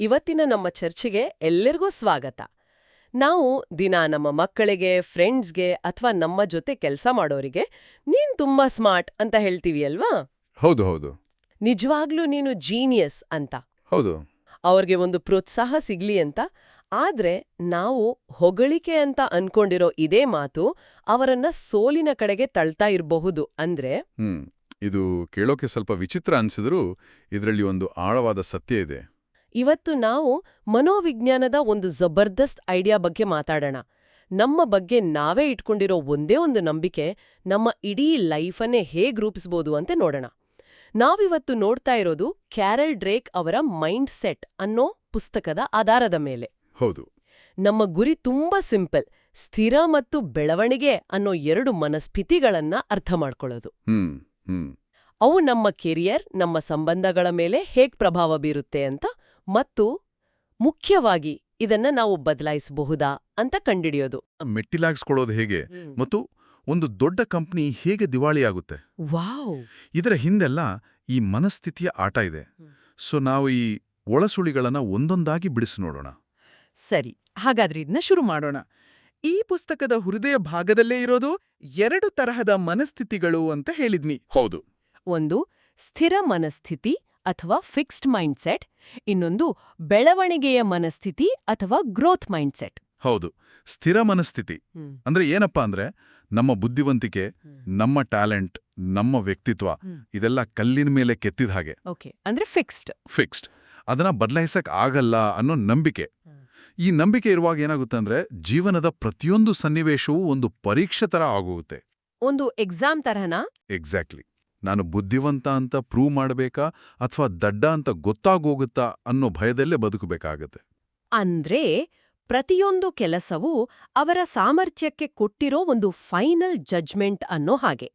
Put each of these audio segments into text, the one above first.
ಇವತ್ತಿನ ನಮ್ಮ ಚರ್ಚೆಗೆ ಎಲ್ಲರಿಗೂ ಸ್ವಾಗತ. ನಾವು ದಿನ ನಮ್ಮ ಮಕ್ಕಳಿಗೆ, ಫ್ರೆಂಡ್ಸ್ಗೆ ಅಥವಾ ನಮ್ಮ ಜೊತೆ ಕೆಲಸ ಮಾಡೋರಿಗೆ ನೀನ್ ತುಂಬಾ ಸ್ಮಾರ್ಟ್ ಅಂತ ಹೇಳ್ತೀವಿ ಅಲ್ವಾ? ಹೌದು ಹೌದು ನಿಜವಾಗ್ಲೂ ನೀನು ಜೀನಿಯಸ್ ಅಂತ. ಹೌದು ಅವ್ರಿಗೆ ಒಂದು ಪ್ರೋತ್ಸಾಹ ಸಿಗ್ಲಿ ಅಂತ. ಆದ್ರೆ ನಾವು ಹೊಗಳಿಕೆ ಅಂತ ಅನ್ಕೊಂಡಿರೋ ಇದೇ ಮಾತು ಅವರನ್ನ ಸೋಲಿನ ಕಡೆಗೆ ತಳ್ತಾ ಇರಬಹುದು. ಅಂದ್ರೆ ಇದು ಕೇಳೋಕೆ ಸ್ವಲ್ಪ ವಿಚಿತ್ರ ಅನ್ಸಿದ್ರೂ ಇದರಲ್ಲಿ ಒಂದು ಆಳವಾದ ಸತ್ಯ ಇದೆ. ಇವತ್ತು ನಾವು ಮನೋವಿಜ್ಞಾನದ ಒಂದು ಜಬರ್ದಸ್ತ್ ಐಡಿಯಾ ಬಗ್ಗೆ ಮಾತಾಡೋಣ. ನಮ್ಮ ಬಗ್ಗೆ ನಾವೇ ಇಟ್ಕೊಂಡಿರೋ ಒಂದೇ ಒಂದು ನಂಬಿಕೆ ನಮ್ಮ ಇಡೀ ಲೈಫನ್ನೇ ಹೇಗ್ ರೂಪಿಸ್ಬೋದು ಅಂತ ನೋಡೋಣ. ನಾವಿವತ್ತು ನೋಡ್ತಾ ಇರೋದು ಕ್ಯಾರಲ್ ಡ್ರೇಕ್ ಅವರ ಮೈಂಡ್ ಸೆಟ್ ಅನ್ನೋ ಪುಸ್ತಕದ ಆಧಾರದ ಮೇಲೆ. ಹೌದು, ನಮ್ಮ ಗುರಿ ತುಂಬಾ ಸಿಂಪಲ್: ಸ್ಥಿರ ಮತ್ತು ಬೆಳವಣಿಗೆ ಅನ್ನೋ ಎರಡು ಮನಸ್ಥಿತಿಗಳನ್ನ ಅರ್ಥ ಮಾಡ್ಕೊಳ್ಳೋದು. ಅವು ನಮ್ಮ ಕೆರಿಯರ್, ನಮ್ಮ ಸಂಬಂಧಗಳ ಮೇಲೆ ಹೇಗ್ ಪ್ರಭಾವ ಬೀರುತ್ತೆ ಅಂತ, ಮತ್ತು ಮುಖ್ಯವಾಗಿ ಇದನ್ನ ನಾವು ಬದಲಾಯಿಸಬಹುದಾ ಅಂತ ಕಂಡಿಡಿಯೋದು. ಮೆಟ್ಟಿಲಾಗಿಸ್ಕೊಳ್ಳೋದು ಹೇಗೆ ಮತ್ತು ಒಂದು ದೊಡ್ಡ ಕಂಪ್ನಿ ಹೇಗೆ ದಿವಾಳಿಯಾಗುತ್ತೆ, ವಾವ್, ಇದರ ಹಿಂದೆಲ್ಲ ಈ ಮನಸ್ಥಿತಿಯ ಆಟ ಇದೆ. ಸೊ ನಾವು ಈ ಒಳಸುಳಿಗಳನ್ನ ಒಂದೊಂದಾಗಿ ಬಿಡಿಸಿ ನೋಡೋಣ. ಸರಿ, ಹಾಗಾದ್ರೆ ಇದನ್ನ ಶುರು ಮಾಡೋಣ. ಈ ಪುಸ್ತಕದ ಹೃದಯ ಭಾಗದಲ್ಲೇ ಇರೋದು ಎರಡು ತರಹದ ಮನಸ್ಥಿತಿಗಳು ಅಂತ ಹೇಳಿದ್ನಿ. ಹೌದು, ಒಂದು ಸ್ಥಿರ ಮನಸ್ಥಿತಿ ಅಥವಾ ಫಿಕ್ಸ್ಡ್ ಮೈಂಡ್ಸೆಟ್, ಇನ್ನೊಂದು ಬೆಳವಣಿಗೆಯ ಮನಸ್ಥಿತಿ ಅಥವಾ ಗ್ರೋತ್ ಮೈಂಡ್ಸೆಟ್. ಹೌದು. ಸ್ಥಿರ ಮನಸ್ಥಿತಿ ಅಂದ್ರೆ ಏನಪ್ಪಾ ಅಂದ್ರೆ ನಮ್ಮ ಬುದ್ಧಿವಂತಿಕೆ, ನಮ್ಮ ಟ್ಯಾಲೆಂಟ್, ನಮ್ಮ ವ್ಯಕ್ತಿತ್ವ ಇದೆಲ್ಲ ಕಲ್ಲಿನ ಮೇಲೆ ಕೆತ್ತಿದ ಹಾಗೆ. ಅಂದ್ರೆ ಫಿಕ್ಸ್ಡ್. ಅದನ್ನ ಬದಲಾಯಿಸಕ್ ಆಗಲ್ಲ ಅನ್ನೋ ನಂಬಿಕೆ. ಈ ನಂಬಿಕೆ ಇರುವಾಗ ಏನಾಗುತ್ತೆ ಅಂದ್ರೆ ಜೀವನದ ಪ್ರತಿಯೊಂದು ಸನ್ನಿವೇಶವೂ ಒಂದು ಪರೀಕ್ಷೆ ತರ ಆಗೋಗುತ್ತೆ. ಒಂದು ಎಕ್ಸಾಮ್ ತರಹನಾ? ಎಕ್ಸಾಕ್ಟ್ಲಿ. ನಾನು ಬುದ್ಧಿವಂತ ಅಂತ ಪ್ರೂವ್ ಮಾಡಬೇಕಾ ಅಥವಾ ದಡ್ಡ ಅಂತ ಗೊತ್ತಾಗೋಗುತ್ತಾ ಅನ್ನೋ ಭಯದಲ್ಲೇ ಬದುಕಬೇಕಾಗತ್ತೆ. ಅಂದ್ರೆ ಪ್ರತಿಯೊಂದು ಕೆಲಸವೂ ಅವರ ಸಾಮರ್ಥ್ಯಕ್ಕೆ ಕೊಟ್ಟಿರೋ ಒಂದು ಫೈನಲ್ ಜಡ್ಜ್ಮೆಂಟ್ ಅನ್ನೋ ಹಾಗೆ.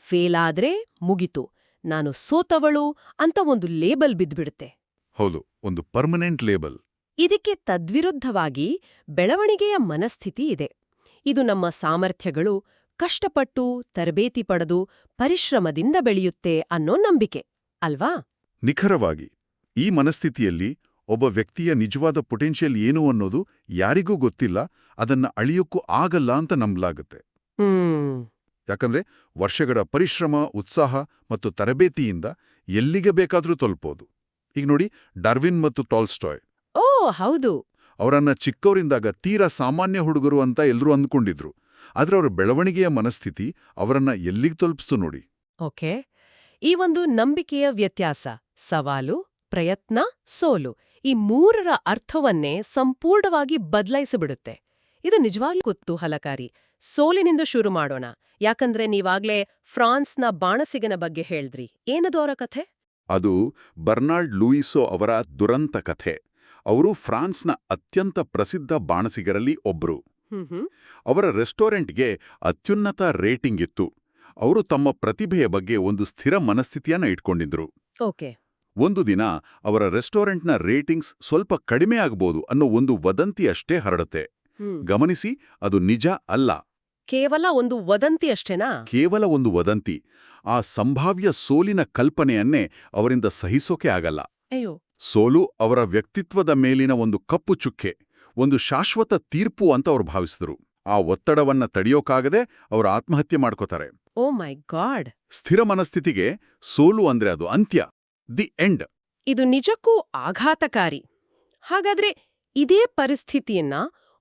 ಫೇಲ್ ಆದ್ರೆ ಮುಗಿತು, ನಾನು ಸೋತವಳು ಅಂತ ಒಂದು ಲೇಬಲ್ ಬಿದ್ಬಿಡುತ್ತೆ. ಹೌದು, ಒಂದು ಪರ್ಮನೆಂಟ್ ಲೇಬಲ್. ಇದಕ್ಕೆ ತದ್ವಿರುದ್ಧವಾಗಿ ಬೆಳವಣಿಗೆಯ ಮನಸ್ಥಿತಿ ಇದೆ. ಇದು ನಮ್ಮ ಸಾಮರ್ಥ್ಯಗಳು ಕಷ್ಟಪಟ್ಟು, ತರಬೇತಿ ಪಡೆದು, ಪರಿಶ್ರಮದಿಂದ ಬೆಳೆಯುತ್ತೆ ಅನ್ನೋ ನಂಬಿಕೆ ಅಲ್ವಾ? ನಿಖರವಾಗಿ. ಈ ಮನಸ್ಥಿತಿಯಲ್ಲಿ ಒಬ್ಬ ವ್ಯಕ್ತಿಯ ನಿಜವಾದ ಪೊಟೆನ್ಷಿಯಲ್ ಏನು ಅನ್ನೋದು ಯಾರಿಗೂ ಗೊತ್ತಿಲ್ಲ, ಅದನ್ನ ಅಳಿಯೋಕ್ಕೂ ಆಗಲ್ಲ ಅಂತ ನಂಬಲಾಗುತ್ತೆ. ಯಾಕಂದ್ರೆ ವರ್ಷಗಳ ಪರಿಶ್ರಮ, ಉತ್ಸಾಹ ಮತ್ತು ತರಬೇತಿಯಿಂದ ಎಲ್ಲಿಗೆ ಬೇಕಾದ್ರೂ ತಲುಪೋದು. ಈಗ ನೋಡಿ, ಡಾರ್ವಿನ್ ಮತ್ತು ಟಾಲ್ಸ್ಟಾಯ್. ಓ ಹೌದು, ಅವರನ್ನ ಚಿಕ್ಕವರಿಂದಾಗ ತೀರಾ ಸಾಮಾನ್ಯ ಹುಡುಗರು ಅಂತ ಎಲ್ರೂ ಅಂದ್ಕೊಂಡಿದ್ರು. ಆದ್ರೆ ಅವರ ಬೆಳವಣಿಗೆಯ ಮನಸ್ಥಿತಿ ಅವರನ್ನ ಎಲ್ಲಿಗೆ ತಲುಪಿಸ್ತು ನೋಡಿ. ಓಕೆ, ಈ ಒಂದು ನಂಬಿಕೆಯ ವ್ಯತ್ಯಾಸ, ಸವಾಲು, ಪ್ರಯತ್ನ, ಸೋಲು, ಈ ಮೂರರ ಅರ್ಥವನ್ನೇ ಸಂಪೂರ್ಣವಾಗಿ ಬದಲಾಯಿಸಿಬಿಡುತ್ತೆ. ಇದು ನಿಜವಾಗ್ಲೂ ಕುತೂಹಲಕಾರಿ. ಸೋಲಿನಿಂದ ಶುರು ಮಾಡೋಣ. ಯಾಕಂದ್ರೆ ನೀವಾಗ್ಲೇ ಫ್ರಾನ್ಸ್ನ ಬಾಣಸಿಗನ ಬಗ್ಗೆ ಹೇಳಿದ್ರಿ. ಏನದು ಅವರ ಕಥೆ? ಅದು ಬರ್ನಾರ್ಡ್ ಲೂಯಿಸೋ ಅವರ ದುರಂತ ಕಥೆ. ಅವರು ಫ್ರಾನ್ಸ್ನ ಅತ್ಯಂತ ಪ್ರಸಿದ್ಧ ಬಾಣಸಿಗರಲ್ಲಿ ಒಬ್ರು. ಅವರ ರೆಸ್ಟೋರೆಂಟ್ಗೆ ಅತ್ಯುನ್ನತ ರೇಟಿಂಗ್ ಇತ್ತು. ಅವರು ತಮ್ಮ ಪ್ರತಿಭೆಯ ಬಗ್ಗೆ ಒಂದು ಸ್ಥಿರ ಮನಸ್ಥಿತಿಯನ್ನ ಇಟ್ಕೊಂಡಿದ್ರು. ಒಂದು ದಿನ ಅವರ ರೆಸ್ಟೋರೆಂಟ್ನ ರೇಟಿಂಗ್ಸ್ ಸ್ವಲ್ಪ ಕಡಿಮೆ ಆಗ್ಬೋದು ಅನ್ನೋ ಒಂದು ವದಂತಿ ಅಷ್ಟೇ ಹರಡುತ್ತೆ. ಗಮನಿಸಿ, ಅದು ನಿಜ ಅಲ್ಲ. ಕೇವಲ ಒಂದು ವದಂತಿ ಅಷ್ಟೇನಾ? ಕೇವಲ ಒಂದು ವದಂತಿ. ಆ ಸಂಭಾವ್ಯ ಸೋಲಿನ ಕಲ್ಪನೆಯನ್ನೇ ಅವರಿಂದ ಸಹಿಸೋಕೆ ಆಗಲ್ಲ. ಸೋಲು ಅವರ ವ್ಯಕ್ತಿತ್ವದ ಮೇಲಿನ ಒಂದು ಕಪ್ಪು ಚುಕ್ಕೆ, ಒಂದು ಶಾಶ್ವತ ತೀರ್ಪು ಅಂತ ಅವರು ಭಾವಿಸಿದರು. ಆ ಒತ್ತಡವನ್ನ ತಡೆಯೋಕಾಗದೆ ಅವರು ಆತ್ಮಹತ್ಯೆ ಮಾಡ್ಕೋತಾರೆ. ಓ ಮೈ ಗಾಡ್! ಸ್ಥಿರ ಮನಸ್ಥಿತಿಗೆ ಸೋಲು ಅಂದ್ರೆ ಅದು ಅಂತ್ಯ, ದಿ ಎಂಡ್. ಇದು ನಿಜಕ್ಕೂ ಆಘಾತಕಾರಿ. ಹಾಗಾದ್ರೆ ಇದೇ ಪರಿಸ್ಥಿತಿಯನ್ನ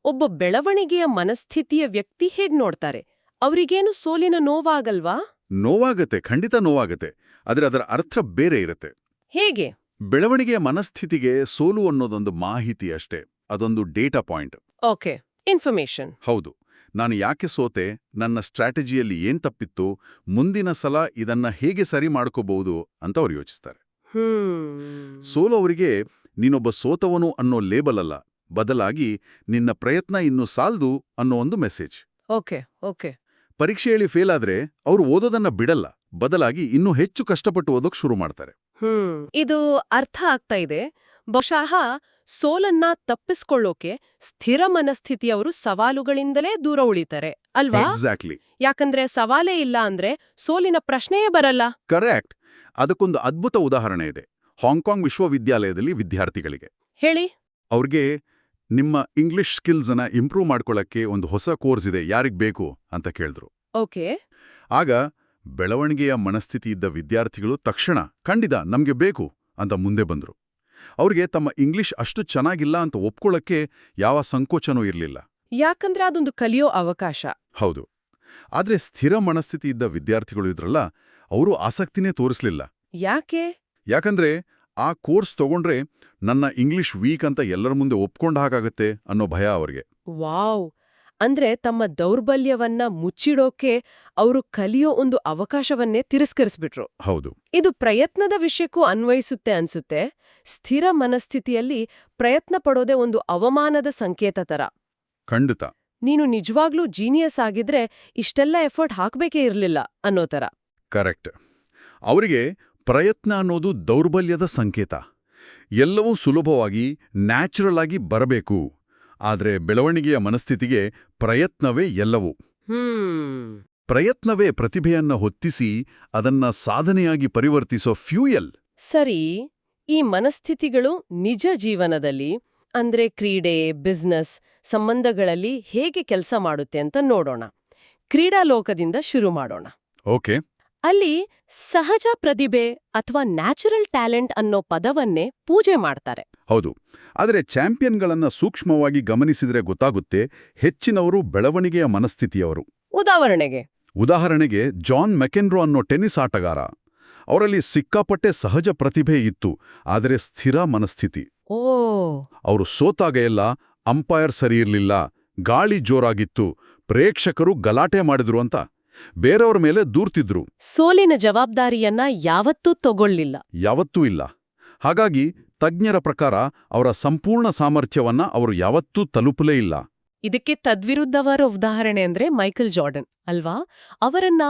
ಒಬ್ಬ ಬೆಳವಣಿಗೆಯ ಮನಸ್ಥಿತಿಯ ವ್ಯಕ್ತಿ ಹೇಗ್ ನೋಡ್ತಾರೆ? ಅವರಿಗೇನು ಸೋಲಿನ ನೋವಾಗಲ್ವಾ? ನೋವಾಗತ್ತೆ, ಖಂಡಿತ ನೋವಾಗತ್ತೆ. ಆದ್ರೆ ಅದರ ಅರ್ಥ ಬೇರೆ ಇರುತ್ತೆ. ಹೇಗೆ? ಬೆಳವಣಿಗೆಯ ಮನಸ್ಥಿತಿಗೆ ಸೋಲು ಅನ್ನೋದೊಂದು ಮಾಹಿತಿ ಅಷ್ಟೇ, ಅದೊಂದು ಡೇಟಾ ಪಾಯಿಂಟ್. Okay, information. ಹೌದು. ನಾನು ಯಾಕೆ ಸೋತೆ, ನನ್ನ ಸ್ಟ್ರಾಟಜಿಯಲ್ಲಿ ಏನ್ ತಪ್ಪಿತ್ತು, ಮುಂದಿನ ಸಲ ಇದನ್ನ ಹೇಗೆ ಸರಿ ಮಾಡ್ಕೋಬಹುದು ಅಂತ ಅವ್ರು ಯೋಚಿಸ್ತಾರೆ. ಸೋಲು ಅವರಿಗೆ ನೀನೊಬ್ಬ ಸೋತವನು ಅನ್ನೋ ಲೇಬಲ್ ಅಲ್ಲ, ಬದಲಾಗಿ ನಿನ್ನ ಪ್ರಯತ್ನ ಇನ್ನೂ ಸಾಲ್ದು ಅನ್ನೋ ಒಂದು ಮೆಸೇಜ್. ಓಕೆ. ಪರೀಕ್ಷೆಯಲ್ಲಿ ಫೇಲ್ ಆದ್ರೆ ಅವರು ಓದೋದನ್ನ ಬಿಡಲ್ಲ, ಬದಲಾಗಿ ಇನ್ನೂ ಹೆಚ್ಚು ಕಷ್ಟಪಟ್ಟು ಓದೋಕ್ ಶುರು ಮಾಡ್ತಾರೆ. ಇದು ಅರ್ಥ ಆಗ್ತಾ ಇದೆ. ಬಹುಶಃ ಸೋಲನ್ನ ತಪ್ಪಿಸ್ಕೊಳ್ಳೋಕೆ ಸ್ಥಿರ ಮನಸ್ಥಿತಿಯವರು ಸವಾಲುಗಳಿಂದಲೇ ದೂರ ಉಳಿತಾರೆ ಅಲ್ವಾ? ಎಕ್ಸಾಕ್ಟ್ಲಿ. ಯಾಕಂದ್ರೆ ಸವಾಲೇ ಇಲ್ಲ ಅಂದ್ರೆ ಸೋಲಿನ ಪ್ರಶ್ನೆಯೇ ಬರಲ್ಲ. ಕರೆಕ್ಟ್. ಅದಕ್ಕೊಂದು ಅದ್ಭುತ ಉದಾಹರಣೆ ಇದೆ ಹಾಂಗ್ಕಾಂಗ್ ವಿಶ್ವವಿದ್ಯಾಲಯದಲ್ಲಿ ವಿದ್ಯಾರ್ಥಿಗಳಿಗೆ. ಹೇಳಿ. ಅವ್ರಿಗೆ ನಿಮ್ಮ ಇಂಗ್ಲಿಷ್ ಸ್ಕಿಲ್ಸನ್ನ ಇಂಪ್ರೂವ್ ಮಾಡ್ಕೊಳ್ಳಕ್ಕೆ ಒಂದು ಹೊಸ ಕೋರ್ಸ್ ಇದೆ, ಯಾರಿಗ್ ಬೇಕು ಅಂತ ಕೇಳಿದ್ರು. ಓಕೆ. ಆಗ ಬೆಳವಣಿಗೆಯ ಮನಸ್ಥಿತಿ ಇದ್ದ ವಿದ್ಯಾರ್ಥಿಗಳು ತಕ್ಷಣ ಖಂಡಿತ ನಮ್ಗೆ ಬೇಕು ಅಂತ ಮುಂದೆ ಬಂದ್ರು. ಅವ್ರಿಗೆ ತಮ್ಮ ಇಂಗ್ಲಿಷ್ ಅಷ್ಟು ಚೆನ್ನಾಗಿಲ್ಲ ಅಂತ ಒಪ್ಕೊಳ್ಳಕ್ಕೆ ಯಾವ ಸಂಕೋಚನೂ ಇರಲಿಲ್ಲ. ಯಾಕಂದ್ರೆ ಅದೊಂದು ಕಲಿಯೋ ಅವಕಾಶ. ಹೌದು. ಆದ್ರೆ ಸ್ಥಿರ ಮನಸ್ಥಿತಿ ಇದ್ದ ವಿದ್ಯಾರ್ಥಿಗಳು ಇದ್ರಲ್ಲ, ಅವರು ಆಸಕ್ತಿನೇ ತೋರಿಸ್ಲಿಲ್ಲ. ಯಾಕೆ? ಯಾಕಂದ್ರೆ ಆ ಕೋರ್ಸ್ ತಗೊಂಡ್ರೆ ನನ್ನ ಇಂಗ್ಲಿಷ್ ವೀಕ್ ಅಂತ ಎಲ್ಲರ ಮುಂದೆ ಒಪ್ಕೊಂಡ ಹಾಗಾಗತ್ತೆ ಅನ್ನೋ ಭಯ ಅವ್ರಿಗೆ. ವಾವ್! ಅಂದ್ರೆ ತಮ್ಮ ದೌರ್ಬಲ್ಯವನ್ನ ಮುಚ್ಚಿಡೋಕೆ ಅವರು ಕಲಿಯೋ ಒಂದು ಅವಕಾಶವನ್ನೇ ತಿರಸ್ಕರಿಸ್ಬಿಟ್ರು. ಹೌದು. ಇದು ಪ್ರಯತ್ನದ ವಿಷಯಕ್ಕೂ ಅನ್ವಯಿಸುತ್ತೆ ಅನ್ಸುತ್ತೆ. ಸ್ಥಿರ ಮನಸ್ಥಿತಿಯಲ್ಲಿ ಪ್ರಯತ್ನ ಪಡೋದೇ ಒಂದು ಅವಮಾನದ ಸಂಕೇತ ತರ. ಖಂಡಿತ. ನೀನು ನಿಜವಾಗ್ಲೂ ಜೀನಿಯಸ್ ಆಗಿದ್ರೆ ಇಷ್ಟೆಲ್ಲ ಎಫರ್ಟ್ ಹಾಕ್ಬೇಕೇ ಇರ್ಲಿಲ್ಲ ಅನ್ನೋ ತರ. ಕರೆಕ್ಟ್. ಅವರಿಗೆ ಪ್ರಯತ್ನ ಅನ್ನೋದು ದೌರ್ಬಲ್ಯದ ಸಂಕೇತ. ಎಲ್ಲವೂ ಸುಲಭವಾಗಿ ನ್ಯಾಚುರಲ್ ಆಗಿ ಬರಬೇಕು. ಆದ್ರೆ ಬೆಳವಣಿಗೆಯ ಮನಸ್ಥಿತಿಗೆ ಪ್ರಯತ್ನವೇ ಎಲ್ಲವೂ. ಪ್ರಯತ್ನವೇ ಪ್ರತಿಭೆಯನ್ನ ಹೊತ್ತಿಸಿ ಅದನ್ನ ಸಾಧನೆಯಾಗಿ ಪರಿವರ್ತಿಸೋ ಫ್ಯೂಯಲ್. ಸರಿ, ಈ ಮನಸ್ಥಿತಿಗಳು ನಿಜ ಜೀವನದಲ್ಲಿ ಅಂದ್ರೆ ಕ್ರೀಡೆ, ಬಿಸ್ನೆಸ್, ಸಂಬಂಧಗಳಲ್ಲಿ ಹೇಗೆ ಕೆಲಸ ಮಾಡುತ್ತೆ ಅಂತ ನೋಡೋಣ. ಕ್ರೀಡಾಲೋಕದಿಂದ ಶುರು ಮಾಡೋಣ. ಓಕೆ. ಅಲ್ಲಿ ಸಹಜ ಪ್ರತಿಭೆ ಅಥವಾ ನ್ಯಾಚುರಲ್ ಟ್ಯಾಲೆಂಟ್ ಅನ್ನೋ ಪದವನ್ನೇ ಪೂಜೆ ಮಾಡ್ತಾರೆ. ಹೌದು. ಆದರೆ ಚಾಂಪಿಯನ್ಗಳನ್ನ ಸೂಕ್ಷ್ಮವಾಗಿ ಗಮನಿಸಿದ್ರೆ ಗೊತ್ತಾಗುತ್ತೆ, ಹೆಚ್ಚಿನವರು ಬೆಳವಣಿಗೆಯ ಮನಸ್ಥಿತಿಯವರು. ಉದಾಹರಣೆಗೆ ಜಾನ್ ಮೆಕೆನ್ರೋ ಅನ್ನೋ ಟೆನ್ನಿಸ್ ಆಟಗಾರ. ಅವರಲ್ಲಿ ಸಿಕ್ಕಾಪಟ್ಟೆ ಸಹಜ ಪ್ರತಿಭೆ ಇತ್ತು, ಆದರೆ ಸ್ಥಿರ ಮನಸ್ಥಿತಿ. ಅವರು ಸೋತಾಗ ಎಲ್ಲ ಅಂಪೈರ್ ಸರಿಯಿರ್ಲಿಲ್ಲ, ಗಾಳಿ ಜೋರಾಗಿತ್ತು, ಪ್ರೇಕ್ಷಕರು ಗಲಾಟೆ ಮಾಡಿದ್ರು ಅಂತ ಬೇರೆಯವರ ಮೇಲೆ ದೂರ್ತಿದ್ರು. ಸೋಲಿನ ಜವಾಬ್ದಾರಿಯನ್ನ ಯಾವತ್ತೂ ತಗೊಳ್ಳಿಲ್ಲ. ಯಾವತ್ತೂ ಇಲ್ಲ. ಹಾಗಾಗಿ ತಜ್ಞರ ಪ್ರಕಾರ ಅವರ ಸಂಪೂರ್ಣ ಸಾಮರ್ಥ್ಯವನ್ನ ಅವರು ಯಾವತ್ತೂ ತಲುಪಲೇ ಇಲ್ಲ. ಇದಕ್ಕೆ ತದ್ವಿರುದ್ಧವಾದ ಉದಾಹರಣೆ ಅಂದ್ರೆ ಮೈಕಲ್ ಜಾರ್ಡನ್ ಅಲ್ವಾ? ಅವರನ್ನ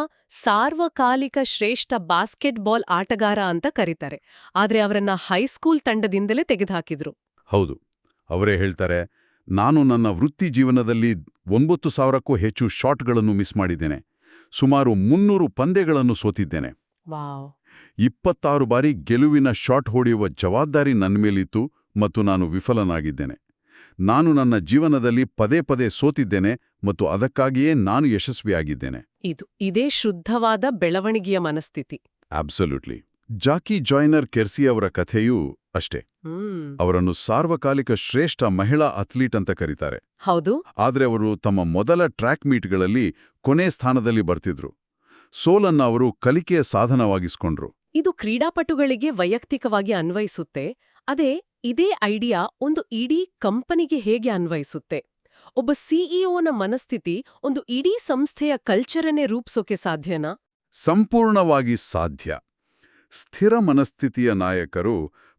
ಸಾರ್ವಕಾಲಿಕ ಶ್ರೇಷ್ಠ ಬಾಸ್ಕೆಟ್ಬಾಲ್ ಆಟಗಾರ ಅಂತ ಕರೀತಾರೆ. ಆದ್ರೆ ಅವರನ್ನ ಹೈಸ್ಕೂಲ್ ತಂಡದಿಂದಲೇ ತೆಗೆದುಹಾಕಿದ್ರು. ಹೌದು. ಅವರೇ ಹೇಳ್ತಾರೆ, ನಾನು ನನ್ನ ವೃತ್ತಿ ಜೀವನದಲ್ಲಿ 9,000ಕ್ಕೂ ಹೆಚ್ಚು ಶಾಟ್ಗಳನ್ನು ಮಿಸ್ ಮಾಡಿದ್ದೇನೆ. ಸುಮಾರು 300 ಪಂದ್ಯಗಳನ್ನು ಸೋತಿದ್ದೇನೆ. 26 ಬಾರಿ ಗೆಲುವಿನ ಶಾಟ್ ಹೊಡೆಯುವ ಜವಾಬ್ದಾರಿ ನನ್ಮೇಲಿತ್ತು ಮತ್ತು ನಾನು ವಿಫಲನಾಗಿದ್ದೇನೆ. ನಾನು ನನ್ನ ಜೀವನದಲ್ಲಿ ಪದೇ ಪದೇ ಸೋತಿದ್ದೇನೆ ಮತ್ತು ಅದಕ್ಕಾಗಿಯೇ ನಾನು ಯಶಸ್ವಿಯಾಗಿದ್ದೇನೆ. ಇದೇ ಶುದ್ಧವಾದ ಬೆಳವಣಿಗೆಯ ಮನಸ್ಥಿತಿ. ಅಬ್ಸಲ್ಯೂಟ್ಲಿ. ಜಾಕಿ ಜಾಯ್ನರ್ ಕೆರ್ಸಿ ಅವರ ಕಥೆಯೂ ಅಷ್ಟೇ. ಅವರನ್ನು ಸಾರ್ವಕಾಲಿಕ ಶ್ರೇಷ್ಠ ಮಹಿಳಾ ಅಥ್ಲೀಟ್ ಅಂತ ಕರೀತಾರೆ. ಹೌದು. ಆದ್ರೆ ಅವರು ತಮ್ಮ ಮೊದಲ ಟ್ರ್ಯಾಕ್ ಮೀಟ್ಗಳಲ್ಲಿ ಕೊನೆ ಸ್ಥಾನದಲ್ಲಿ ಬರ್ತಿದ್ರು. ಸೋಲನ್ನ ಅವರು ಕಲಿಕೆಯ ಸಾಧನವಾಗಿಸ್ಕೊಂಡ್ರು. ಇದು ಕ್ರೀಡಾಪಟುಗಳಿಗೆ ವೈಯಕ್ತಿಕವಾಗಿ ಅನ್ವಯಿಸುತ್ತೆ. ಇದೇ ಐಡಿಯಾ ಒಂದು ಇಡೀ ಕಂಪನಿಗೆ ಹೇಗೆ ಅನ್ವಯಿಸುತ್ತೆ? ಒಬ್ಬ ಸಿಇಒನ ಮನಸ್ಥಿತಿ ಒಂದು ಇಡೀ ಸಂಸ್ಥೆಯ ಕಲ್ಚರನ್ನೇ ರೂಪಿಸೋಕೆ ಸಾಧ್ಯನಾ? ಸಂಪೂರ್ಣವಾಗಿ ಸಾಧ್ಯ. ಸ್ಥಿರ ಮನಸ್ಥಿತಿಯ ನಾಯಕರು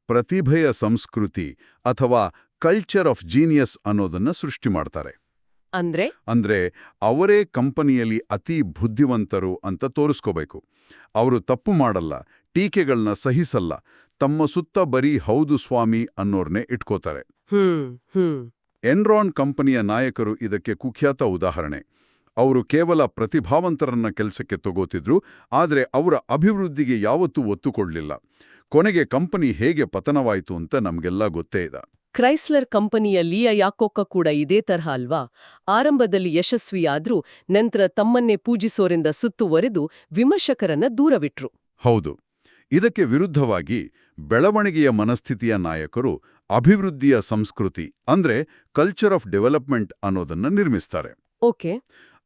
ಪ್ರತಿಭೆಯ ಸಂಸ್ಕೃತಿ ಅಥವಾ ಕಲ್ಚರ್ ಆಫ್ ಜೀನಿಯಸ್ ಅನ್ನೋದನ್ನ ಸೃಷ್ಟಿ ಮಾಡ್ತಾರೆ. ಅಂದ್ರೆ ಅವರೇ ಕಂಪನಿಯಲ್ಲಿ ಅತಿ ಬುದ್ಧಿವಂತರು ಅಂತ ತೋರಿಸ್ಕೋಬೇಕು. ಅವರು ತಪ್ಪು ಮಾಡಲ್ಲ, ಟೀಕೆಗಳನ್ನ ಸಹಿಸಲ್ಲ, ತಮ್ಮ ಸುತ್ತ ಬರೀ ಹೌದು ಸ್ವಾಮಿ ಅನ್ನೋರ್ನೇ ಇಟ್ಕೋತಾರೆ. ಎನ್ರಾನ್ ಕಂಪನಿಯ ನಾಯಕರು ಇದಕ್ಕೆ ಕುಖ್ಯಾತ ಉದಾಹರಣೆ. ಅವರು ಕೇವಲ ಪ್ರತಿಭಾವಂತರನ್ನ ಕೆಲಸಕ್ಕೆ ತಗೋತಿದ್ರು, ಆದ್ರೆ ಅವರ ಅಭಿವೃದ್ಧಿಗೆ ಯಾವತ್ತೂ ಒತ್ತು ಕೊಡ್ಲಿಲ್ಲ. ಕೊನೆಗೆ ಕಂಪನಿ ಹೇಗೆ ಪತನವಾಯಿತು ಅಂತ ನಮ್ಗೆಲ್ಲ ಗೊತ್ತೇ ಇದೆ. ಕ್ರೈಸ್ಲರ್ ಕಂಪನಿಯ ಲಿಯಾ ಯಾಕೋಕ ಕೂಡ ಇದೇ ತರಹ ಅಲ್ವಾ? ಆರಂಭದಲ್ಲಿ ಯಶಸ್ವಿಯಾದ್ರೂ ನಂತರ ತಮ್ಮನ್ನೇ ಪೂಜಿಸೋರಿಂದ ಸುತ್ತುವರೆದು ವಿಮರ್ಶಕರನ್ನ ದೂರವಿಟ್ರು. ಹೌದು. ಇದಕ್ಕೆ ವಿರುದ್ಧವಾಗಿ ಬೆಳವಣಿಗೆಯ ಮನಸ್ಥಿತಿಯ ನಾಯಕರು ಅಭಿವೃದ್ಧಿಯ ಸಂಸ್ಕೃತಿ ಅಂದ್ರೆ ಕಲ್ಚರ್ ಆಫ್ ಡೆವಲಪ್ಮೆಂಟ್ ಅನ್ನೋದನ್ನ ನಿರ್ಮಿಸ್ತಾರೆ. ಓಕೆ.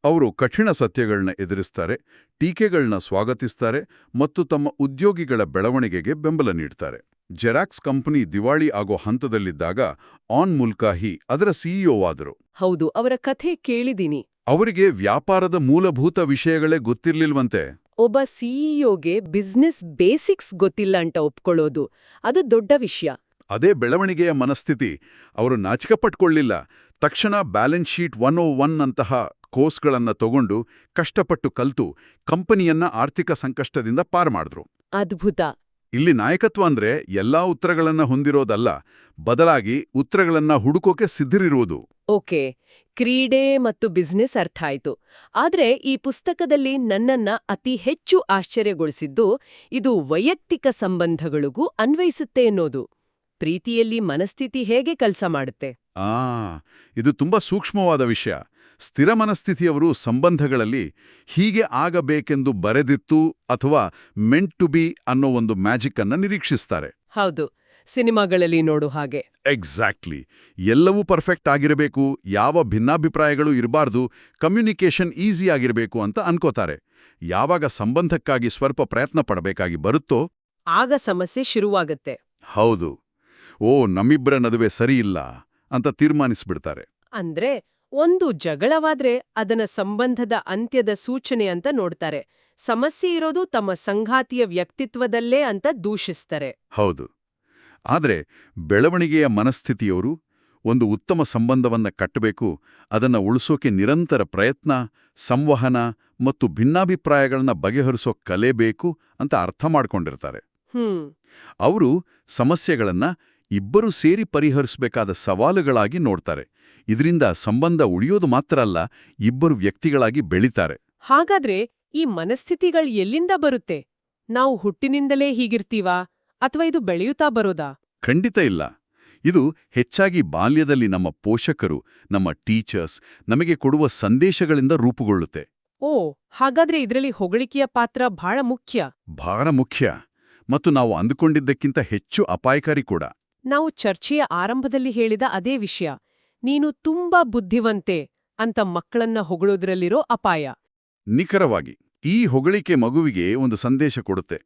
ಅವರು ಕಠಿಣ ಸತ್ಯಗಳನ್ನ ಎದುರಿಸ್ತಾರೆ, ಟೀಕೆಗಳನ್ನ ಸ್ವಾಗತಿಸ್ತಾರೆ ಮತ್ತು ತಮ್ಮ ಉದ್ಯೋಗಿಗಳ ಬೆಳವಣಿಗೆಗೆ ಬೆಂಬಲ ನೀಡ್ತಾರೆ. ಜೆರಾಕ್ಸ್ ಕಂಪನಿ ದಿವಾಳಿ ಆಗೋ ಹಂತದಲ್ಲಿದ್ದಾಗ ಆನ್ ಮುಲ್ಕಾಹಿ ಅದರ ಸಿಇಒ ಆದರು. ಹೌದು, ಅವರ ಕಥೆ ಕೇಳಿದೀನಿ. ಅವರಿಗೆ ವ್ಯಾಪಾರದ ಮೂಲಭೂತ ವಿಷಯಗಳೇ ಗೊತ್ತಿರ್ಲಿಲ್ವಂತೆ. ಒಬ್ಬ ಸಿಇಒಗೆ ಬಿಸ್ನೆಸ್ ಬೇಸಿಕ್ಸ್ ಗೊತ್ತಿಲ್ಲ ಅಂತ ಒಪ್ಕೊಳ್ಳೋದು ಅದು ದೊಡ್ಡ ವಿಷಯ. ಅದೇ ಬೆಳವಣಿಗೆಯ ಮನಸ್ಥಿತಿ. ಅವರು ನಾಚಿಕೆಪಟ್ಕೊಳ್ಳಿಲ್ಲ. ತಕ್ಷಣ ಬ್ಯಾಲೆನ್ಸ್ ಶೀಟ್ 101 ಅಂತಹ ಕೋರ್ಸ್ಗಳನ್ನ ತಗೊಂಡು ಕಷ್ಟಪಟ್ಟು ಕಲ್ತು ಕಂಪನಿಯನ್ನ ಆರ್ಥಿಕ ಸಂಕಷ್ಟದಿಂದ ಪಾರು ಮಾಡಿದ್ರು. ಅದ್ಭುತ. ಇಲ್ಲಿ ನಾಯಕತ್ವ ಅಂದ್ರೆ ಎಲ್ಲಾ ಉತ್ತರಗಳನ್ನ ಹೊಂದಿರೋದಲ್ಲ, ಬದಲಾಗಿ ಉತ್ತರಗಳನ್ನ ಹುಡುಕೋಕೆ ಸಿದ್ಧರಿರುವುದು. ಓಕೆ, ಕ್ರೀಡೆ ಮತ್ತು ಬಿಸ್ನೆಸ್ ಅರ್ಥ ಆಯ್ತು. ಆದ್ರೆ ಈ ಪುಸ್ತಕದಲ್ಲಿ ನನ್ನನ್ನ ಅತಿ ಹೆಚ್ಚು ಆಶ್ಚರ್ಯಗೊಳಿಸಿದ್ದು ಇದು ವೈಯಕ್ತಿಕ ಸಂಬಂಧಗಳಿಗೂ ಅನ್ವಯಿಸುತ್ತೆ ಅನ್ನೋದು. ಪ್ರೀತಿಯಲ್ಲಿ ಮನಸ್ಥಿತಿ ಹೇಗೆ ಕೆಲಸ ಮಾಡುತ್ತೆ? ಆ ಇದು ತುಂಬಾ ಸೂಕ್ಷ್ಮವಾದ ವಿಷಯ. ಸ್ಥಿರ ಮನಸ್ಥಿತಿಯವರು ಸಂಬಂಧಗಳಲ್ಲಿ ಹೀಗೆ ಆಗಬೇಕೆಂದು ಬರೆದಿತ್ತು ಅಥವಾ ಮೆಂಟ್ ಟು ಬಿ ಅನ್ನೋ ಒಂದು ಮ್ಯಾಜಿಕ್ ಅನ್ನ ನಿರೀಕ್ಷಿಸ್ತಾರೆ. ಹೌದು, ಸಿನಿಮಾಗಳಲ್ಲಿ ನೋಡು ಹಾಗೆ. ಎಕ್ಸಾಕ್ಟ್ಲಿ. ಎಲ್ಲವೂ ಪರ್ಫೆಕ್ಟ್ ಆಗಿರಬೇಕು, ಯಾವ ಭಿನ್ನಾಭಿಪ್ರಾಯಗಳು ಇರಬಾರ್ದು, ಕಮ್ಯುನಿಕೇಷನ್ ಈಸಿ ಆಗಿರಬೇಕು ಅಂತ ಅನ್ಕೋತಾರೆ. ಯಾವಾಗ ಸಂಬಂಧಕ್ಕಾಗಿ ಸ್ವಲ್ಪ ಪ್ರಯತ್ನ ಪಡಬೇಕಾಗಿ ಬರುತ್ತೋ ಆಗ ಸಮಸ್ಯೆ ಶುರುವಾಗತ್ತೆ. ಹೌದು, ಓ ನಮ್ಮಿಬ್ಬರ ನಡುವೆ ಸರಿಯಿಲ್ಲ ಅಂತ ತೀರ್ಮಾನಿಸ್ಬಿಡ್ತಾರೆ. ಅಂದ್ರೆ ಒಂದು ಜಗಳವಾದ್ರೆ ಅದನ್ನ ಸಂಬಂಧದ ಅಂತ್ಯದ ಸೂಚನೆ ಅಂತ ನೋಡ್ತಾರೆ. ಸಮಸ್ಯೆ ಇರೋದು ತಮ್ಮ ಸಂಗಾತಿಯ ವ್ಯಕ್ತಿತ್ವದಲ್ಲೇ ಅಂತ ದೂಷಿಸ್ತಾರೆ. ಹೌದು. ಆದರೆ ಬೆಳವಣಿಗೆಯ ಮನಸ್ಥಿತಿಯವರು ಒಂದು ಉತ್ತಮ ಸಂಬಂಧವನ್ನ ಕಟ್ಟಬೇಕು, ಅದನ್ನ ಉಳಿಸೋಕೆ ನಿರಂತರ ಪ್ರಯತ್ನ, ಸಂವಹನ ಮತ್ತು ಭಿನ್ನಾಭಿಪ್ರಾಯಗಳನ್ನ ಬಗೆಹರಿಸೋ ಕಲೆ ಬೇಕು ಅಂತ ಅರ್ಥ ಮಾಡ್ಕೊಂಡಿರ್ತಾರೆ. ಅವರು ಸಮಸ್ಯೆಗಳನ್ನ ಇಬ್ಬರೂ ಸೇರಿ ಪರಿಹರಿಸಬೇಕಾದ ಸವಾಲುಗಳಾಗಿ ನೋಡ್ತಾರೆ. ಇದರಿಂದ ಸಂಬಂಧ ಉಳಿಯೋದು ಮಾತ್ರ ಅಲ್ಲ, ಇಬ್ಬರು ವ್ಯಕ್ತಿಗಳಾಗಿ ಬೆಳಿತಾರೆ. ಹಾಗಾದ್ರೆ ಈ ಮನಸ್ಥಿತಿಗಳು ಎಲ್ಲಿಂದ ಬರುತ್ತೆ? ನಾವು ಹುಟ್ಟಿನಿಂದಲೇ ಹೀಗಿರ್ತೀವಾ ಅಥವಾ ಇದು ಬೆಳೆಯುತ್ತಾ ಬರೋದಾ? ಖಂಡಿತ ಇಲ್ಲ. ಇದು ಹೆಚ್ಚಾಗಿ ಬಾಲ್ಯದಲ್ಲಿ ನಮ್ಮ ಪೋಷಕರು, ನಮ್ಮ ಟೀಚರ್ಸ್ ನಮಗೆ ಕೊಡುವ ಸಂದೇಶಗಳಿಂದ ರೂಪುಗೊಳ್ಳುತ್ತೆ. ಓ, ಹಾಗಾದ್ರೆ ಇದರಲ್ಲಿ ಹೊಗಳಿಕೆಯ ಪಾತ್ರ ಬಹಳ ಮುಖ್ಯ ಮತ್ತು ನಾವು ಅಂದುಕೊಂಡಿದ್ದಕ್ಕಿಂತ ಹೆಚ್ಚು ಅಪಾಯಕಾರಿ ಕೂಡ. ನಾವು ಚರ್ಚೆಯ ಆರಂಭದಲ್ಲಿ ಹೇಳಿದ ಅದೇ ವಿಷಯ, ನೀನು ತುಂಬಾ ಬುದ್ಧಿವಂತೆ ಅಂತ ಮಕ್ಕಳನ್ನ ಹೊಗಳೋದ್ರಲ್ಲಿರೋ ಅಪಾಯ. ನಿಖರವಾಗಿ ಈ ಹೊಗಳಿಕೆ ಮಗುವಿಗೆ ಒಂದು ಸಂದೇಶ ಕೊಡುತ್ತೆ.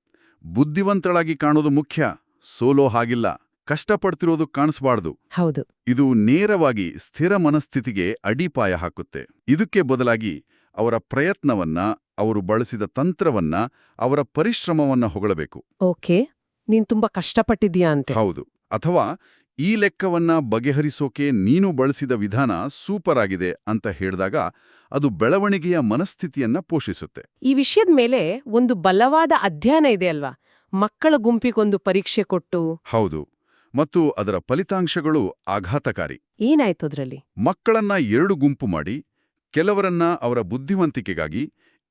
ಬುದ್ಧಿವಂತಳಾಗಿ ಕಾಣೋದು ಮುಖ್ಯ, ಸೋಲೋ ಹಾಗಿಲ್ಲ, ಕಷ್ಟಪಡ್ತಿರೋದು ಕಾಣಿಸ್ಬಾರ್ದು. ಹೌದು. ಇದು ನೇರವಾಗಿ ಸ್ಥಿರ ಮನಸ್ಥಿತಿಗೆ ಅಡಿಪಾಯ ಹಾಕುತ್ತೆ. ಇದಕ್ಕೆ ಬದಲಾಗಿ ಅವರ ಪ್ರಯತ್ನವನ್ನ, ಅವರು ಬಳಸಿದ ತಂತ್ರವನ್ನ, ಅವರ ಪರಿಶ್ರಮವನ್ನ ಹೊಗಳಬೇಕು. ಓಕೆ, ನೀನ್ ತುಂಬಾ ಕಷ್ಟಪಟ್ಟಿದ್ಯಾ ಅಂತೆ. ಹೌದು. ಅಥವಾ ಈ ಲೆಕ್ಕವನ್ನ ಬಗೆಹರಿಸೋಕೆ ನೀನು ಬಳಸಿದ ವಿಧಾನ ಸೂಪರ್ ಆಗಿದೆ ಅಂತ ಹೇಳಿದಾಗ ಅದು ಬೆಳವಣಿಗೆಯ ಮನಸ್ಥಿತಿಯನ್ನ ಪೋಷಿಸುತ್ತೆ. ಈ ವಿಷಯದ ಮೇಲೆ ಒಂದು ಬಲವಾದ ಅಧ್ಯಯನ ಇದೆ ಅಲ್ವಾ? ಮಕ್ಕಳ ಗುಂಪಿಗೊಂದು ಪರೀಕ್ಷೆ ಕೊಟ್ಟು. ಹೌದು. ಮತ್ತು ಅದರ ಫಲಿತಾಂಶಗಳು ಆಘಾತಕಾರಿ. ಏನಾಯ್ತು ಅದ್ರಲ್ಲಿ? ಮಕ್ಕಳನ್ನ 2 ಗುಂಪು ಮಾಡಿ, ಕೆಲವರನ್ನ ಅವರ ಬುದ್ಧಿವಂತಿಕೆಗಾಗಿ,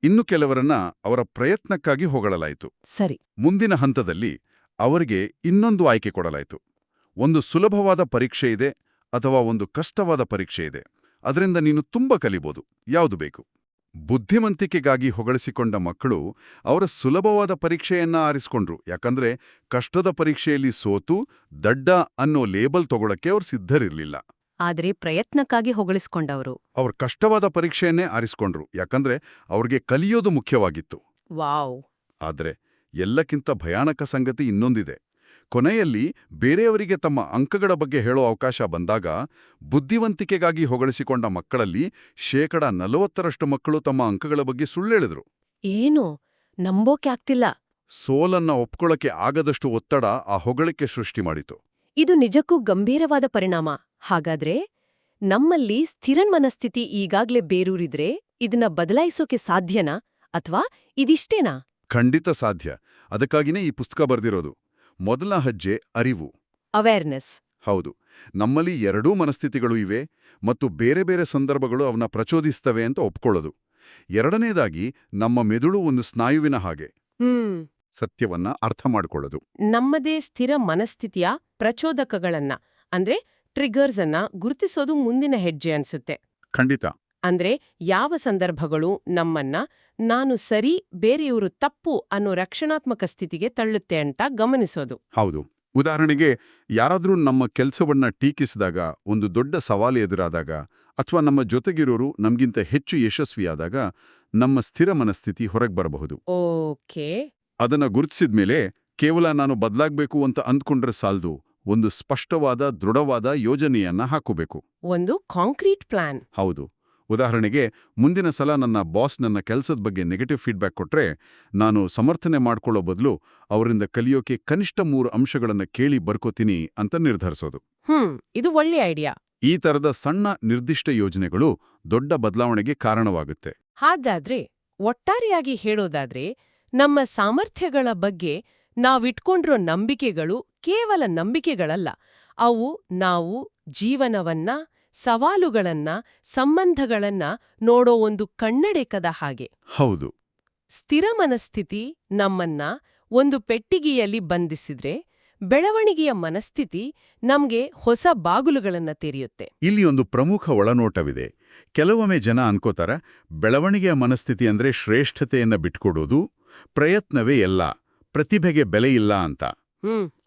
ಇನ್ನು ಕೆಲವರನ್ನ ಅವರ ಪ್ರಯತ್ನಕ್ಕಾಗಿ ಹೊಗಳಲಾಯಿತು. ಸರಿ. ಮುಂದಿನ ಹಂತದಲ್ಲಿ ಅವರಿಗೆ ಇನ್ನೊಂದು ಆಯ್ಕೆ ಕೊಡಲಾಯಿತು. ಒಂದು ಸುಲಭವಾದ ಪರೀಕ್ಷೆ ಇದೆ ಅಥವಾ ಒಂದು ಕಷ್ಟವಾದ ಪರೀಕ್ಷೆ ಇದೆ. ಅದರಿಂದ ನೀನು ತುಂಬ ಕಲಿಬೋದು, ಯಾವುದು ಬೇಕು. ಬುದ್ಧಿವಂತಿಕೆಗಾಗಿ ಹೊಗಳಿಸಿಕೊಂಡ ಮಕ್ಕಳು ಅವರ ಸುಲಭವಾದ ಪರೀಕ್ಷೆಯನ್ನ ಆರಿಸಿಕೊಂಡ್ರು. ಯಾಕಂದ್ರೆ ಕಷ್ಟದ ಪರೀಕ್ಷೆಯಲ್ಲಿ ಸೋತು ದಡ್ಡ ಅನ್ನೋ ಲೇಬಲ್ ತಗೊಳಕ್ಕೆ ಅವ್ರು ಸಿದ್ಧರಿರ್ಲಿಲ್ಲ. ಆದ್ರೆ ಪ್ರಯತ್ನಕ್ಕಾಗಿ ಹೊಗಳಿಸ್ಕೊಂಡವರು ಅವ್ರ ಕಷ್ಟವಾದ ಪರೀಕ್ಷೆಯನ್ನೇ ಆರಿಸ್ಕೊಂಡ್ರು. ಯಾಕಂದ್ರೆ ಅವ್ರಿಗೆ ಕಲಿಯೋದು ಮುಖ್ಯವಾಗಿತ್ತು. ವಾವ್. ಆದ್ರೆ ಎಲ್ಲಕ್ಕಿಂತ ಭಯಾನಕ ಸಂಗತಿ ಇನ್ನೊಂದಿದೆ. ಕೊನೆಯಲ್ಲಿ ಬೇರೆಯವರಿಗೆ ತಮ್ಮ ಅಂಕಗಳ ಬಗ್ಗೆ ಹೇಳೋ ಅವಕಾಶ ಬಂದಾಗ ಬುದ್ಧಿವಂತಿಕೆಗಾಗಿ ಹೊಗಳಿಸಿಕೊಂಡ ಮಕ್ಕಳಲ್ಲಿ 40% ಮಕ್ಕಳು ತಮ್ಮ ಅಂಕಗಳ ಬಗ್ಗೆ ಸುಳ್ಳೇಳಿದ್ರು. ಏನು ನಂಬೋಕೆ ಆಗ್ತಿಲ್ಲ. ಸೋಲನ್ನ ಒಪ್ಕೊಳ್ಳಕ್ಕೆ ಆಗದಷ್ಟು ಒತ್ತಡ ಆ ಹೊಗಳಿಕೆ ಸೃಷ್ಟಿ ಮಾಡಿತು. ಇದು ನಿಜಕ್ಕೂ ಗಂಭೀರವಾದ ಪರಿಣಾಮ. ಹಾಗಾದ್ರೆ ನಮ್ಮಲ್ಲಿ ಸ್ಥಿರ ಮನಸ್ಥಿತಿ ಈಗಾಗ್ಲೇ ಬೇರೂರಿದ್ರೆ ಇದನ್ನ ಬದಲಾಯಿಸೋಕೆ ಸಾಧ್ಯನಾ ಅಥವಾ ಇದಿಷ್ಟೇನಾ? ಖಂಡಿತ ಸಾಧ್ಯ. ಅದಕ್ಕಾಗಿನೇ ಈ ಪುಸ್ತಕ ಬರೆದಿರೋದು. ಮೊದಲ ಹೆಜ್ಜೆ ಅರಿವು, ಅವೇರ್ನೆಸ್. ಹೌದು, ನಮ್ಮಲ್ಲಿ 2 ಮನಸ್ಥಿತಿಗಳು ಇವೆ ಮತ್ತು ಬೇರೆ ಬೇರೆ ಸಂದರ್ಭಗಳು ಅವನ್ನ ಪ್ರಚೋದಿಸ್ತವೆ ಅಂತ ಒಪ್ಕೊಳ್ಳೋದು. ಎರಡನೇದಾಗಿ ನಮ್ಮ ಮೆದುಳು ಒಂದು ಸ್ನಾಯುವಿನ ಹಾಗೆ, ಸತ್ಯವನ್ನ ಅರ್ಥ ಮಾಡಿಕೊಳ್ಳೋದು. ನಮ್ಮದೇ ಸ್ಥಿರ ಮನಸ್ಥಿತಿಯ ಪ್ರಚೋದಕಗಳನ್ನ ಅಂದ್ರೆ ಟ್ರಿಗರ್ಸ್ ಅನ್ನ ಗುರುತಿಸೋದು ಮುಂದಿನ ಹೆಜ್ಜೆ ಅನ್ಸುತ್ತೆ. ಖಂಡಿತ. ಅಂದ್ರೆ ಯಾವ ಸಂದರ್ಭಗಳು ನಮ್ಮನ್ನ ನಾನು ಸರಿ ಬೇರೆಯವರು ತಪ್ಪು ಅನ್ನೋ ರಕ್ಷಣಾತ್ಮಕ ಸ್ಥಿತಿಗೆ ತಳ್ಳುತ್ತೆ ಅಂತ ಗಮನಿಸೋದು. ಹೌದು. ಉದಾಹರಣೆಗೆ, ಯಾರಾದ್ರೂ ನಮ್ಮ ಕೆಲಸವನ್ನ ಟೀಕಿಸಿದಾಗ, ಒಂದು ದೊಡ್ಡ ಸವಾಲು ಎದುರಾದಾಗ, ಅಥವಾ ನಮ್ಮ ಜೊತೆಗಿರೋರು ನಮ್ಗಿಂತ ಹೆಚ್ಚು ಯಶಸ್ವಿಯಾದಾಗ ನಮ್ಮ ಸ್ಥಿರ ಮನಸ್ಥಿತಿ ಹೊರಗೆ ಬರಬಹುದು. ಓಕೆ. ಅದನ್ನ ಗುರುತಿಸಿದ್ಮೇಲೆ ಕೇವಲ ನಾನು ಬದಲಾಗಬೇಕು ಅಂತ ಅಂದ್ಕೊಂಡ್ರೆ ಸಾಲದು, ಒಂದು ಸ್ಪಷ್ಟವಾದ ದೃಢವಾದ ಯೋಜನೆಯನ್ನ ಹಾಕೋಬೇಕು. ಒಂದು ಕಾಂಕ್ರೀಟ್ ಪ್ಲಾನ್. ಹೌದು. ಉದಾಹರಣೆಗೆ, ಮುಂದಿನ ಸಲ ನನ್ನ ಬಾಸ್ ನನ್ನ ಕೆಲಸದ ಬಗ್ಗೆ ನೆಗೆಟಿವ್ ಫೀಡ್ಬ್ಯಾಕ್ ಕೊಟ್ರೆ ನಾನು ಸಮರ್ಥನೆ ಮಾಡ್ಕೊಳ್ಳೋ ಬದಲು ಅವರಿಂದ ಕಲಿಯೋಕೆ ಕನಿಷ್ಠ 3 ಅಂಶಗಳನ್ನ ಕೇಳಿ ಬರ್ಕೋತೀನಿ ಅಂತ ನಿರ್ಧರಿಸೋದು. ಇದು ಒಳ್ಳೆ ಐಡಿಯಾ. ಈ ತರದ ಸಣ್ಣ ನಿರ್ದಿಷ್ಟ ಯೋಜನೆಗಳು ದೊಡ್ಡ ಬದಲಾವಣೆಗೆ ಕಾರಣವಾಗುತ್ತೆ. ಹಾಗಾದ್ರೆ ಒಟ್ಟಾರೆಯಾಗಿ ಹೇಳೋದಾದ್ರೆ ನಮ್ಮ ಸಾಮರ್ಥ್ಯಗಳ ಬಗ್ಗೆ ನಾವಿಟ್ಕೊಂಡಿರೋ ನಂಬಿಕೆಗಳು ಕೇವಲ ನಂಬಿಕೆಗಳಲ್ಲ. ಅವು ನಾವು ಜೀವನವನ್ನ, ಸವಾಲುಗಳನ್ನ, ಸಂಬಂಧಗಳನ್ನ ನೋಡೋ ಒಂದು ಕನ್ನಡಕದ ಹಾಗೆ. ಹೌದು. ಸ್ಥಿರ ಮನಸ್ಥಿತಿ ನಮ್ಮನ್ನ ಒಂದು ಪೆಟ್ಟಿಗೆಯಲ್ಲಿ ಬಂಧಿಸಿದ್ರೆ, ಬೆಳವಣಿಗೆಯ ಮನಸ್ಥಿತಿ ನಮ್ಗೆ ಹೊಸ ಬಾಗುಲುಗಳನ್ನ ತೆರೆಯುತ್ತೆ. ಇಲ್ಲಿ ಒಂದು ಪ್ರಮುಖ ಒಳನೋಟವಿದೆ. ಕೆಲವೊಮ್ಮೆ ಜನ ಅನ್ಕೋತಾರ ಬೆಳವಣಿಗೆಯ ಮನಸ್ಥಿತಿ ಅಂದ್ರೆ ಶ್ರೇಷ್ಠತೆಯನ್ನ ಬಿಟ್ಕೊಡೋದು, ಪ್ರಯತ್ನವೇ ಎಲ್ಲ, ಪ್ರತಿಭೆಗೆ ಬೆಲೆ ಇಲ್ಲ ಅಂತ.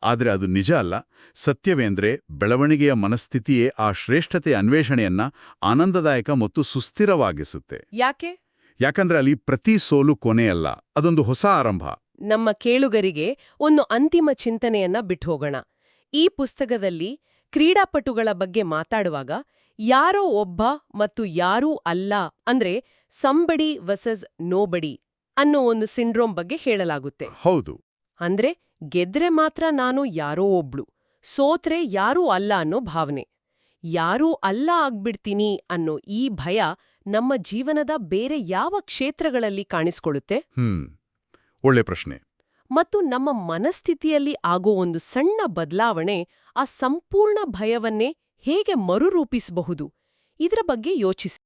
ಆದ್ರೆ ಅದು ನಿಜ ಅಲ್ಲ. ಸತ್ಯವೇಂದ್ರೆ ಬೆಳವಣಿಗೆಯ ಮನಸ್ಥಿತಿಯೇ ಆ ಶ್ರೇಷ್ಠತೆಯ ಅನ್ವೇಷಣೆಯನ್ನ ಆನಂದದಾಯಕ ಮತ್ತು ಸುಸ್ಥಿರವಾಗಿಸುತ್ತೆ. ಯಾಕೆ? ಯಾಕಂದ್ರೆ ಅಲ್ಲಿ ಪ್ರತಿ ಸೋಲು ಕೊನೆಯಲ್ಲ, ಅದೊಂದು ಹೊಸ ಆರಂಭ. ನಮ್ಮ ಕೇಳುಗರಿಗೆ ಒಂದು ಅಂತಿಮ ಚಿಂತನೆಯನ್ನ ಬಿಟ್ಹೋಗೋಣ. ಈ ಪುಸ್ತಕದಲ್ಲಿ ಕ್ರೀಡಾಪಟುಗಳ ಬಗ್ಗೆ ಮಾತಾಡುವಾಗ ಯಾರೋ ಒಬ್ಬ ಮತ್ತು ಯಾರೂ ಅಲ್ಲ ಅಂದ್ರೆ ಸಂಬಡಿ ವರ್ಸಸ್ ನೋಬಡಿ ಅನ್ನೋ ಒಂದು ಸಿಂಡ್ರೋಮ್ ಬಗ್ಗೆ ಹೇಳಲಾಗುತ್ತೆ. ಹೌದು. ಅಂದ್ರೆ ಗೆದ್ರೆ ಮಾತ್ರ ನಾನು ಯಾರೋ ಒಬ್ಳು, ಸೋತ್ರೆ ಯಾರೂ ಅಲ್ಲ ಅನ್ನೋ ಭಾವನೆ. ಯಾರೂ ಅಲ್ಲ ಆಗ್ಬಿಡ್ತೀನಿ ಅನ್ನೋ ಈ ಭಯ ನಮ್ಮ ಜೀವನದ ಬೇರೆ ಯಾವ ಕ್ಷೇತ್ರಗಳಲ್ಲಿ ಕಾಣಿಸ್ಕೊಳ್ಳುತ್ತೆ? ಒಳ್ಳೆ ಪ್ರಶ್ನೆ. ಮತ್ತು ನಮ್ಮ ಮನಸ್ಥಿತಿಯಲ್ಲಿ ಆಗೋ ಒಂದು ಸಣ್ಣ ಬದಲಾವಣೆ ಆ ಸಂಪೂರ್ಣ ಭಯವನ್ನೇ ಹೇಗೆ ಮರುರೂಪಿಸಬಹುದು? ಇದರ ಬಗ್ಗೆ ಯೋಚಿಸಿ.